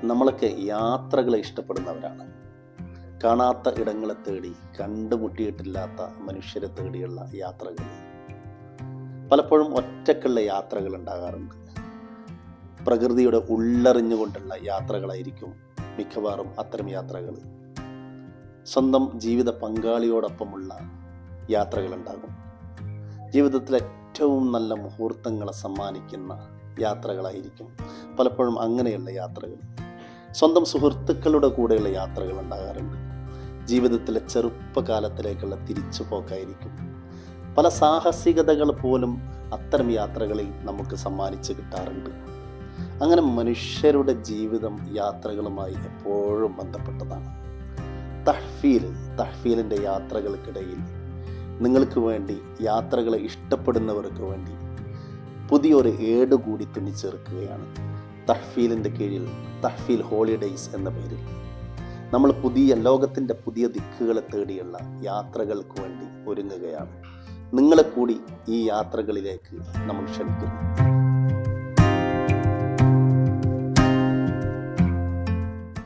നമ്മളൊക്കെ യാത്രകളെ ഇഷ്ടപ്പെടുന്നവരാണ്. കാണാത്ത ഇടങ്ങളെ തേടി, കണ്ടുമുട്ടിയിട്ടില്ലാത്ത മനുഷ്യരെ തേടിയുള്ള യാത്രകൾ. പലപ്പോഴും ഒറ്റക്കുള്ള യാത്രകൾ ഉണ്ടാകാറുണ്ട്. പ്രകൃതിയുടെ ഉള്ളറിഞ്ഞുകൊണ്ടുള്ള യാത്രകളായിരിക്കും മിക്കവാറും അത്തരം യാത്രകൾ. സ്വന്തം ജീവിത പങ്കാളിയോടൊപ്പമുള്ള യാത്രകൾ ഉണ്ടാകും. ജീവിതത്തിലെ ഏറ്റവും നല്ല മുഹൂർത്തങ്ങളെ സമ്മാനിക്കുന്ന യാത്രകളായിരിക്കും പലപ്പോഴും അങ്ങനെയുള്ള യാത്രകൾ. സ്വന്തം സുഹൃത്തുക്കളുടെ കൂടെയുള്ള യാത്രകൾ ഉണ്ടാകാറുണ്ട്. ജീവിതത്തിലെ ചെറുപ്പകാലത്തിലേക്കുള്ള തിരിച്ചുപോക്കായിരിക്കും. പല സാഹസികതകൾ പോലും അത്തരം യാത്രകളിൽ നമുക്ക് സമ്മാനിച്ച് കിട്ടാറുണ്ട്. അങ്ങനെ മനുഷ്യരുടെ ജീവിതം യാത്രകളുമായി എപ്പോഴും ബന്ധപ്പെട്ടതാണ്. തഹ്ഫീലിൻ്റെ യാത്രകൾക്കിടയിൽ നിങ്ങൾക്ക് വേണ്ടി, യാത്രകളെ ഇഷ്ടപ്പെടുന്നവർക്ക് വേണ്ടി പുതിയൊരു ഏട് കൂടി തുന്നിച്ചേർക്കുകയാണ്. തഹ്ഫീലിൻ്റെ കീഴിൽ തഹ്ഫീൽ ഹോളിഡേയ്സ് എന്ന പേരിൽ നമ്മൾ ലോകത്തിൻ്റെ പുതിയ ദിക്കുകളെ തേടിയുള്ള യാത്രകൾക്ക് വേണ്ടി ഒരുങ്ങുകയാണ്. നിങ്ങളെ കൂടി ഈ യാത്രകളിലേക്ക് നമ്മൾ ക്ഷണിക്കുന്നു.